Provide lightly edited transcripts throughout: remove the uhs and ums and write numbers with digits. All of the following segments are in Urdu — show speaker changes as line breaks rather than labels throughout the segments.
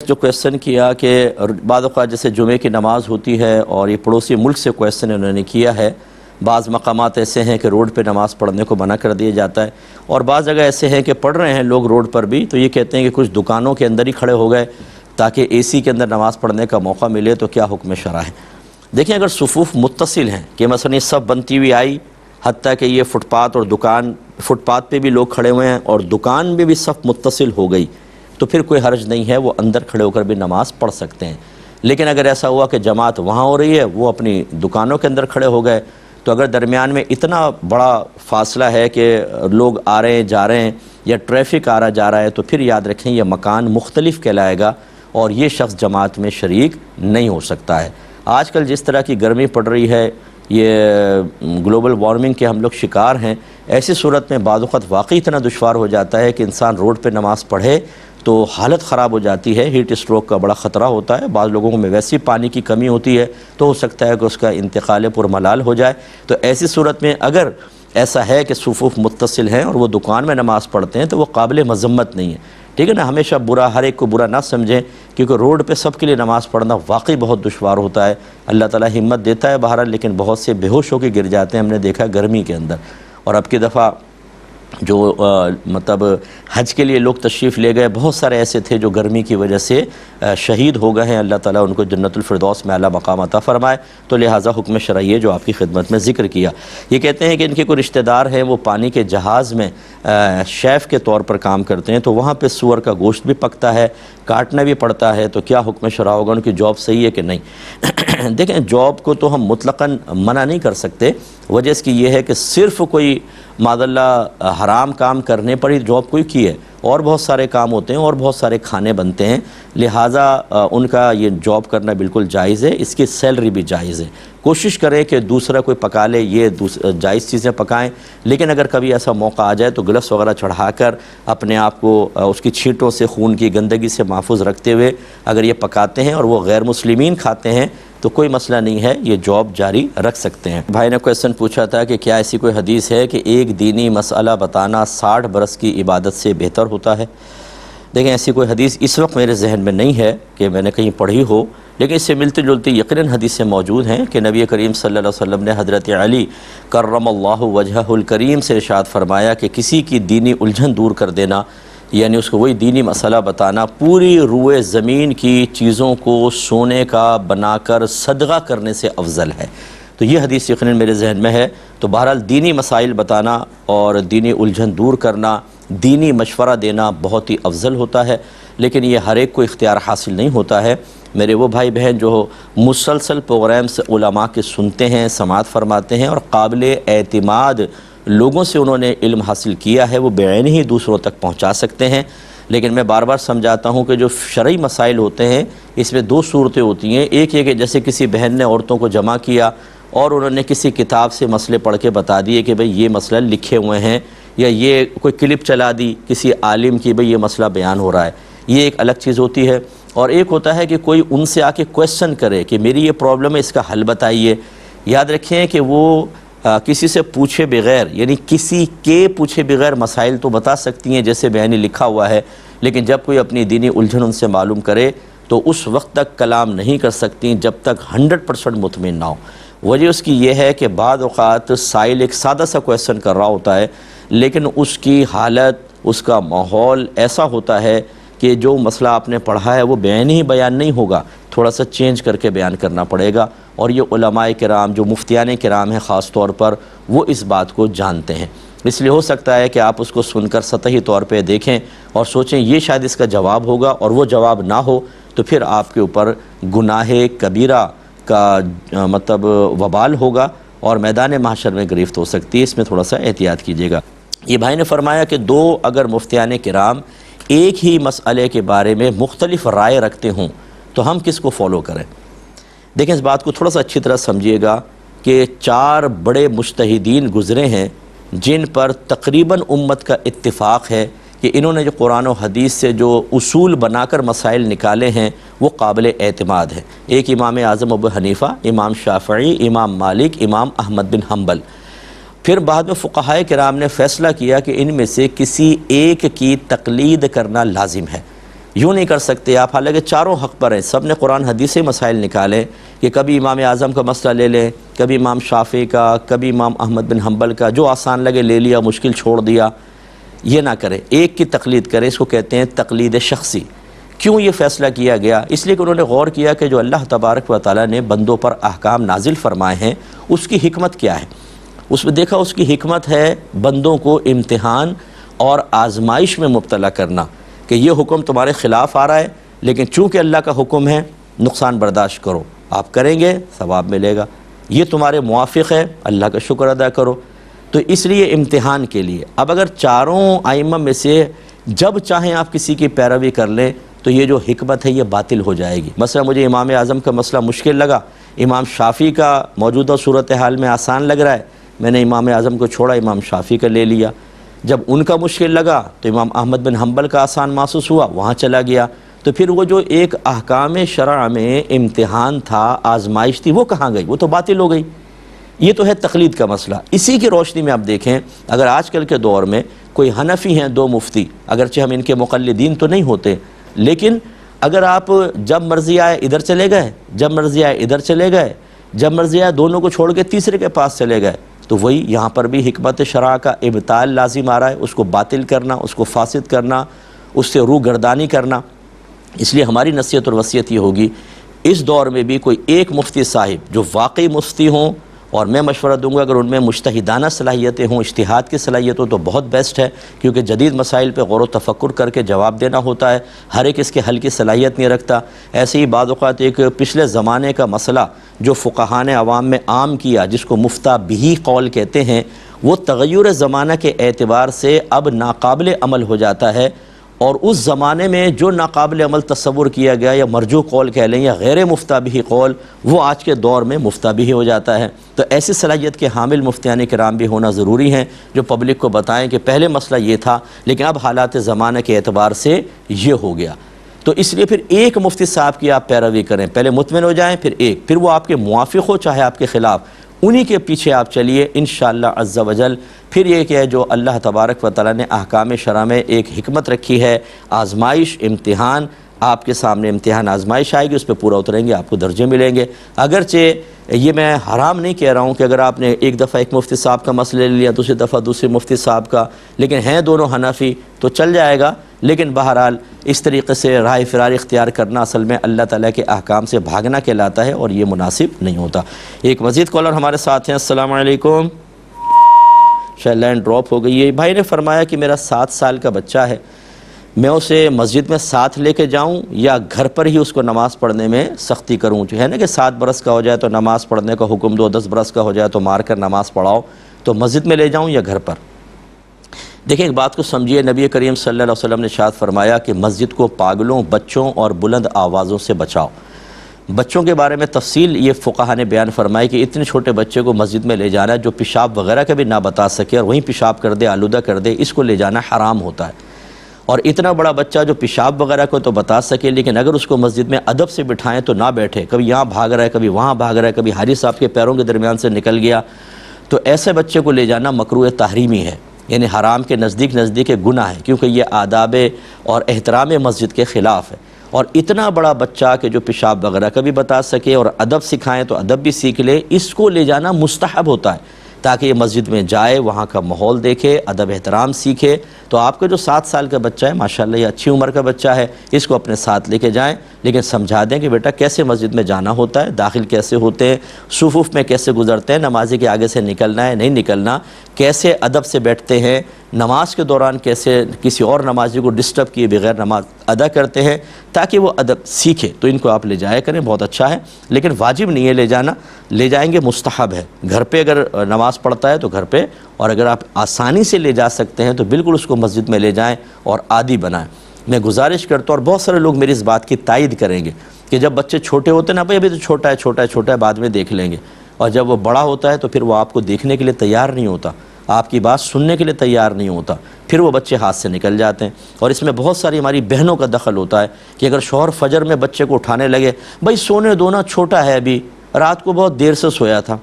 جو کویسچن کیا کہ بعض اوقات جیسے جمعے کی نماز ہوتی ہے اور یہ پڑوسی ملک سے کویسچن انہوں نے کیا ہے. بعض مقامات ایسے ہیں کہ روڈ پہ نماز پڑھنے کو منع کر دیا جاتا ہے اور بعض جگہ ایسے ہیں کہ پڑھ رہے ہیں لوگ روڈ پر بھی، تو یہ کہتے ہیں کہ کچھ دکانوں کے اندر ہی کھڑے ہو گئے تاکہ اے سی کے اندر نماز پڑھنے کا موقع ملے، تو کیا حکم شرع ہے؟ دیکھیں، اگر صفوف متصل ہیں کہ مثلا یہ سب بنتی ہوئی آئی حتیٰ کہ یہ فٹ پاتھ اور دکان، فٹ پاتھ پہ بھی لوگ کھڑے ہوئے ہیں اور دکان میں بھی صف متصل ہو گئی، تو پھر کوئی حرج نہیں ہے، وہ اندر کھڑے ہو کر بھی نماز پڑھ سکتے ہیں. لیکن اگر ایسا ہوا کہ جماعت وہاں ہو رہی ہے، وہ اپنی دکانوں کے اندر کھڑے ہو گئے، تو اگر درمیان میں اتنا بڑا فاصلہ ہے کہ لوگ آ رہے ہیں جا رہے ہیں یا ٹریفک آ رہا جا رہا ہے، تو پھر یاد رکھیں یہ مکان مختلف کہلائے گا اور یہ شخص جماعت میں شریک نہیں ہو سکتا ہے. آج کل جس طرح کی گرمی پڑ رہی ہے، یہ گلوبل وارمنگ کے ہم لوگ شکار ہیں، ایسی صورت میں بعض اوقات واقعی اتنا دشوار ہو جاتا ہے کہ انسان روڈ پہ نماز پڑھے تو حالت خراب ہو جاتی ہے، ہیٹ اسٹروک کا بڑا خطرہ ہوتا ہے. بعض لوگوں میں ویسی پانی کی کمی ہوتی ہے تو ہو سکتا ہے کہ اس کا انتقال پرملال ہو جائے. تو ایسی صورت میں اگر ایسا ہے کہ صفوف متصل ہیں اور وہ دکان میں نماز پڑھتے ہیں تو وہ قابل مذمت نہیں ہے، ٹھیک ہے نا. ہمیشہ برا، ہر ایک کو برا نہ سمجھیں، کیونکہ روڈ پہ سب کے لیے نماز پڑھنا واقعی بہت دشوار ہوتا ہے. اللہ تعالیٰ ہمت دیتا ہے بہرحال، لیکن بہت سے بے ہوش ہو کے گر جاتے ہیں، ہم نے دیکھا گرمی کے اندر. اور اب کی دفعہ جو مطلب حج کے لیے لوگ تشریف لے گئے، بہت سارے ایسے تھے جو گرمی کی وجہ سے شہید ہو گئے ہیں. اللہ تعالیٰ ان کو جنت الفردوس میں اعلیٰ مقام عطا فرمائے. تو لہٰذا حکم شرعی ہے جو آپ کی خدمت میں ذکر کیا. یہ کہتے ہیں کہ ان کے کوئی رشتہ دار ہیں، وہ پانی کے جہاز میں شیف کے طور پر کام کرتے ہیں، تو وہاں پہ سور کا گوشت بھی پکتا ہے، کاٹنا بھی پڑتا ہے، تو کیا حکم شرع ہوگا؟ ان کی جاب صحیح ہے کہ نہیں؟ دیکھیں، جاب کو تو ہم مطلقاً منع نہیں کر سکتے. وجہ اس کی یہ ہے کہ صرف کوئی معاذ اللہ حرام کام کرنے پر ہی جاب کوئی کی ہے، اور بہت سارے کام ہوتے ہیں اور بہت سارے کھانے بنتے ہیں، لہٰذا ان کا یہ جاب کرنا بالکل جائز ہے، اس کی سیلری بھی جائز ہے. کوشش کریں کہ دوسرا کوئی پکا لے، یہ جائز چیزیں پکائیں. لیکن اگر کبھی ایسا موقع آ جائے تو گلفس وغیرہ چڑھا کر اپنے آپ کو اس کی چھینٹوں سے، خون کی گندگی سے محفوظ رکھتے ہوئے اگر یہ پکاتے ہیں اور وہ غیر مسلمین کھاتے ہیں تو کوئی مسئلہ نہیں ہے، یہ جاب جاری رکھ سکتے ہیں. بھائی نے کویسچن پوچھا تھا کہ کیا ایسی کوئی حدیث ہے کہ ایک دینی مسئلہ بتانا 60 برس کی عبادت سے بہتر ہوتا ہے؟ دیکھیں، ایسی کوئی حدیث اس وقت میرے ذہن میں نہیں ہے کہ میں نے کہیں پڑھی ہو، لیکن اس سے ملتی جلتی یقیناً حدیثیں موجود ہیں کہ نبی کریم صلی اللہ علیہ وسلم نے حضرت علی کرم اللہ وجہہ الکریم سے ارشاد فرمایا کہ کسی کی دینی الجھن دور کر دینا، یعنی اس کو وہی دینی مسئلہ بتانا، پوری روئے زمین کی چیزوں کو سونے کا بنا کر صدقہ کرنے سے افضل ہے. تو یہ حدیث یقیناً میرے ذہن میں ہے. تو بہرحال دینی مسائل بتانا اور دینی الجھن دور کرنا، دینی مشورہ دینا بہت ہی افضل ہوتا ہے، لیکن یہ ہر ایک کو اختیار حاصل نہیں ہوتا ہے. میرے وہ بھائی بہن جو مسلسل پروگرامز علماء کے سنتے ہیں، سماعت فرماتے ہیں اور قابل اعتماد لوگوں سے انہوں نے علم حاصل کیا ہے، وہ بعین ہی دوسروں تک پہنچا سکتے ہیں. لیکن میں بار بار سمجھاتا ہوں کہ جو شرعی مسائل ہوتے ہیں اس میں دو صورتیں ہوتی ہیں. ایک یہ کہ جیسے کسی بہن نے عورتوں کو جمع کیا اور انہوں نے کسی کتاب سے مسئلے پڑھ کے بتا دیے کہ بھئی یہ مسئلہ لکھے ہوئے ہیں، یا یہ کوئی کلپ چلا دی کسی عالم کی، بھئی یہ مسئلہ بیان ہو رہا ہے، یہ ایک الگ چیز ہوتی ہے. اور ایک ہوتا ہے کہ کوئی ان سے آ کے کویسچن کرے کہ میری یہ پرابلم ہے، اس کا حل بتائیے. یاد رکھیں کہ وہ کسی سے پوچھے بغیر، یعنی کسی کے پوچھے بغیر مسائل تو بتا سکتی ہیں جیسے بیانی لکھا ہوا ہے، لیکن جب کوئی اپنی دینی الجھن ان سے معلوم کرے تو اس وقت تک کلام نہیں کر سکتی جب تک 100% مطمئن نہ ہو. وجہ اس کی یہ ہے کہ بعض اوقات سائل ایک سادہ سا کویسچن کر رہا ہوتا ہے، لیکن اس کی حالت، اس کا ماحول ایسا ہوتا ہے کہ جو مسئلہ آپ نے پڑھا ہے وہ بیان ہی بیان نہیں ہوگا، تھوڑا سا چینج کر کے بیان کرنا پڑے گا. اور یہ علماء کرام جو مفتیان کرام ہیں خاص طور پر، وہ اس بات کو جانتے ہیں. اس لیے ہو سکتا ہے کہ آپ اس کو سن کر سطحی طور پہ دیکھیں اور سوچیں یہ شاید اس کا جواب ہوگا، اور وہ جواب نہ ہو تو پھر آپ کے اوپر گناہ کبیرہ کا مطلب وبال ہوگا اور میدان محشر میں گرفت ہو سکتی ہے. اس میں تھوڑا سا احتیاط کیجیے گا. یہ بھائی نے فرمایا کہ دو اگر مفتیان کرام ایک ہی مسئلے کے بارے میں مختلف رائے رکھتے ہوں تو ہم کس کو فالو کریں؟ دیکھیں، اس بات کو تھوڑا سا اچھی طرح سمجھیے گا کہ 4 بڑے مجتہدین گزرے ہیں جن پر تقریباً امت کا اتفاق ہے کہ انہوں نے جو قرآن و حدیث سے جو اصول بنا کر مسائل نکالے ہیں وہ قابل اعتماد ہیں. ایک امام اعظم ابو حنیفہ، امام شافعی، امام مالک، امام احمد بن حنبل. پھر بعد میں فقہائے کرام نے فیصلہ کیا کہ ان میں سے کسی ایک کی تقلید کرنا لازم ہے. یوں نہیں کر سکتے آپ، حالانکہ چاروں حق پر ہیں، سب نے قرآن حدیث سے مسائل نکالے کہ کبھی امام اعظم کا مسئلہ لے لیں، کبھی امام شافعی کا، کبھی امام احمد بن حنبل کا، جو آسان لگے لے لیا، مشکل چھوڑ دیا۔ یہ نہ کریں، ایک کی تقلید کریں، اس کو کہتے ہیں تقلید شخصی۔ کیوں یہ فیصلہ کیا گیا؟ اس لیے کہ انہوں نے غور کیا کہ جو اللہ تبارک و تعالیٰ نے بندوں پر احکام نازل فرمائے ہیں اس کی حکمت کیا ہے۔ اس میں دیکھا اس کی حکمت ہے بندوں کو امتحان اور آزمائش میں مبتلا کرنا، کہ یہ حکم تمہارے خلاف آ رہا ہے لیکن چونکہ اللہ کا حکم ہے نقصان برداشت کرو، آپ کریں گے ثواب ملے گا، یہ تمہارے موافق ہے اللہ کا شکر ادا کرو۔ تو اس لیے امتحان کے لیے اب اگر چاروں ائمہ میں سے جب چاہیں آپ کسی کی پیروی کر لیں تو یہ جو حکمت ہے یہ باطل ہو جائے گی۔ مثلا مجھے امام اعظم کا مسئلہ مشکل لگا، امام شافعی کا موجودہ صورتحال میں آسان لگ رہا ہے، میں نے امام اعظم کو چھوڑا، امام شافعی کا لے لیا۔ جب ان کا مشکل لگا تو امام احمد بن حنبل کا آسان محسوس ہوا، وہاں چلا گیا۔ تو پھر وہ جو ایک احکام شرع میں امتحان تھا، آزمائش تھی، وہ کہاں گئی؟ وہ تو باطل ہو گئی۔ یہ تو ہے تقلید کا مسئلہ۔ اسی کی روشنی میں آپ دیکھیں، اگر آج کل کے دور میں کوئی حنفی ہیں 2 مفتی، اگرچہ ہم ان کے مقلدین تو نہیں ہوتے، لیکن اگر آپ جب مرضی آئے ادھر چلے گئے، جب مرضی آئے ادھر چلے گئے، جب مرضی آئے دونوں کو چھوڑ کے تیسرے کے پاس چلے گئے، تو وہی یہاں پر بھی حکمت شرع کا ابطال لازم آ رہا ہے، اس کو باطل کرنا، اس کو فاسد کرنا، اس سے روح گردانی کرنا۔ اس لیے ہماری نصیحت اور وصیت یہ ہوگی، اس دور میں بھی کوئی ایک مفتی صاحب جو واقعی مفتی ہوں، اور میں مشورہ دوں گا اگر ان میں مجتہدانہ صلاحیتیں ہوں، اجتہاد کی صلاحیت ہو تو بہت بیسٹ ہے، کیونکہ جدید مسائل پہ غور و تفکر کر کے جواب دینا ہوتا ہے، ہر ایک اس کے حل کی صلاحیت نہیں رکھتا۔ ایسے ہی بعض اوقات ایک پچھلے زمانے کا مسئلہ جو فقہاء نے عوام میں عام کیا، جس کو مفتہ بہی قول کہتے ہیں، وہ تغیر زمانہ کے اعتبار سے اب ناقابل عمل ہو جاتا ہے، اور اس زمانے میں جو ناقابل عمل تصور کیا گیا یا مرجو قول کہہ لیں یا غیر مفتہ بہی قول، وہ آج کے دور میں مفتہ بہی ہو جاتا ہے۔ تو ایسی صلاحیت کے حامل مفتیان کرام بھی ہونا ضروری ہیں، جو پبلک کو بتائیں کہ پہلے مسئلہ یہ تھا لیکن اب حالات زمانہ کے اعتبار سے یہ ہو گیا۔ تو اس لیے پھر ایک مفتی صاحب کی آپ پیروی کریں، پہلے مطمئن ہو جائیں، پھر وہ آپ کے موافق ہو چاہے آپ کے خلاف، انہی کے پیچھے آپ چلیے انشاءاللہ عز و جل۔ پھر یہ کہ جو اللہ تبارک و تعالیٰ نے احکام شرع میں ایک حکمت رکھی ہے، آزمائش، امتحان، آپ کے سامنے امتحان آزمائش آئے گی، اس پہ پورا اتریں گے، آپ کو درجے ملیں گے۔ اگرچہ یہ میں حرام نہیں کہہ رہا ہوں کہ اگر آپ نے ایک دفعہ ایک مفتی صاحب کا مسئلہ لے لیا، دوسری دفعہ دوسرے مفتی صاحب کا، لیکن ہیں دونوں حنفی تو چل جائے گا، لیکن بہرحال اس طریقے سے راہ فرار اختیار کرنا اصل میں اللہ تعالیٰ کے احکام سے بھاگنا کہلاتا ہے، اور یہ مناسب نہیں ہوتا۔ ایک مزید کالر ہمارے ساتھ ہیں۔ السلام علیکم۔ شاید لائن ڈراپ ہو گئی ہے۔ بھائی نے فرمایا کہ میرا 7 سال کا بچہ ہے، میں اسے مسجد میں ساتھ لے کے جاؤں یا گھر پر ہی اس کو نماز پڑھنے میں سختی کروں؟ جو ہے نا کہ 7 برس کا ہو جائے تو نماز پڑھنے کا حکم دو، 10 برس کا ہو جائے تو مار کر نماز پڑھاؤ، تو مسجد میں لے جاؤں یا گھر پر؟ دیکھیں ایک بات کو سمجھیے، نبی کریم صلی اللہ علیہ وسلم نے ارشاد فرمایا کہ مسجد کو پاگلوں، بچوں اور بلند آوازوں سے بچاؤ۔ بچوں کے بارے میں تفصیل یہ فقہاء نے بیان فرمائی کہ اتنے چھوٹے بچے کو مسجد میں لے جانا جو پیشاب وغیرہ کا بھی نہ بتا سکے اور وہیں پیشاب کر دے، آلودہ کر دے، اس کو لے جانا حرام ہوتا ہے۔ اور اتنا بڑا بچہ جو پیشاب وغیرہ کو تو بتا سکے لیکن اگر اس کو مسجد میں ادب سے بٹھائیں تو نہ بیٹھے، کبھی یہاں بھاگ رہا ہے، کبھی وہاں بھاگ رہا ہے، کبھی حاجی صاحب کے پیروں کے درمیان سے نکل گیا، تو ایسے بچے کو لے جانا مکروہ تحریمی ہے، یعنی حرام کے نزدیک گناہ ہے، کیونکہ یہ آداب اور احترام مسجد کے خلاف ہے۔ اور اتنا بڑا بچہ کہ جو پیشاب وغیرہ کا بھی بتا سکے اور ادب سکھائیں تو ادب بھی سیکھ لے، اس کو لے جانا مستحب ہوتا ہے تاکہ یہ مسجد میں جائے، وہاں کا ماحول دیکھے، ادب احترام سیکھے۔ تو آپ کا جو 7 سال کا بچہ ہے ماشاءاللہ یہ اچھی عمر کا بچہ ہے، اس کو اپنے ساتھ لے کے جائیں، لیکن سمجھا دیں کہ بیٹا کیسے مسجد میں جانا ہوتا ہے، داخل کیسے ہوتے ہیں، صفوف میں کیسے گزرتے ہیں، نمازی کے آگے سے نکلنا ہے نہیں نکلنا، کیسے ادب سے بیٹھتے ہیں، نماز کے دوران کیسے کسی اور نمازی کو ڈسٹرب کیے بغیر نماز ادا کرتے ہیں، تاکہ وہ ادب سیکھے۔ تو ان کو آپ لے جایا کریں، بہت اچھا ہے، لیکن واجب نہیں ہے لے جانا، لے جائیں گے مستحب ہے۔ گھر پہ اگر نماز پڑھتا ہے تو گھر پہ، اور اگر آپ آسانی سے لے جا سکتے ہیں تو بالکل اس کو مسجد میں لے جائیں اور عادی بنائیں۔ میں گزارش کرتا ہوں اور بہت سارے لوگ میری اس بات کی تائید کریں گے کہ جب بچے چھوٹے ہوتے ہیں نا، بھائی ابھی تو چھوٹا ہے بعد میں دیکھ لیں گے، اور جب وہ بڑا ہوتا ہے تو پھر وہ آپ کو دیکھنے کے لیے تیار نہیں ہوتا، آپ کی بات سننے کے لیے تیار نہیں ہوتا، پھر وہ بچے ہاتھ سے نکل جاتے ہیں۔ اور اس میں بہت ساری ہماری بہنوں کا دخل ہوتا ہے کہ اگر شوہر فجر میں بچے کو اٹھانے لگے، بھائی سونے دو نا، چھوٹا ہے ابھی، رات کو بہت دیر سے سویا تھا،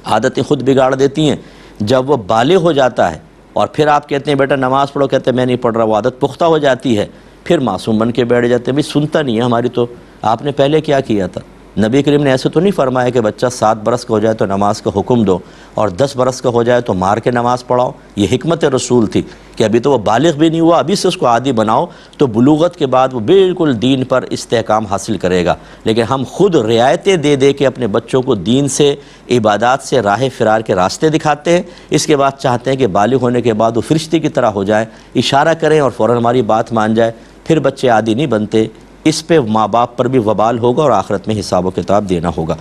عادتیں خود بگاڑ دیتی ہیں۔ جب وہ بالغ ہو جاتا ہے اور پھر آپ کہتے ہیں بیٹا نماز پڑھو، کہتے ہیں میں نہیں پڑھ رہا، وہ عادت پختہ ہو جاتی ہے، پھر معصوم بن کے بیٹھ جاتے ہیں، بھئی سنتا نہیں ہے ہماری، تو آپ نے پہلے کیا کیا تھا؟ نبی کریم نے ایسے تو نہیں فرمایا کہ بچہ 7 برس کا ہو جائے تو نماز کا حکم دو اور 10 برس کا ہو جائے تو مار کے نماز پڑھاؤ۔ یہ حکمت رسول تھی کہ ابھی تو وہ بالغ بھی نہیں ہوا، ابھی سے اس کو عادی بناؤ تو بلوغت کے بعد وہ بالکل دین پر استحکام حاصل کرے گا۔ لیکن ہم خود رعایتیں دے دے کے اپنے بچوں کو دین سے، عبادات سے راہ فرار کے راستے دکھاتے ہیں، اس کے بعد چاہتے ہیں کہ بالغ ہونے کے بعد وہ فرشتے کی طرح ہو جائیں، اشارہ کریں اور فوراً ہماری بات مان جائے، پھر بچے عادی نہیں بنتے۔ اس پہ ماں باپ پر بھی وبال ہوگا اور آخرت میں حساب و کتاب دینا ہوگا۔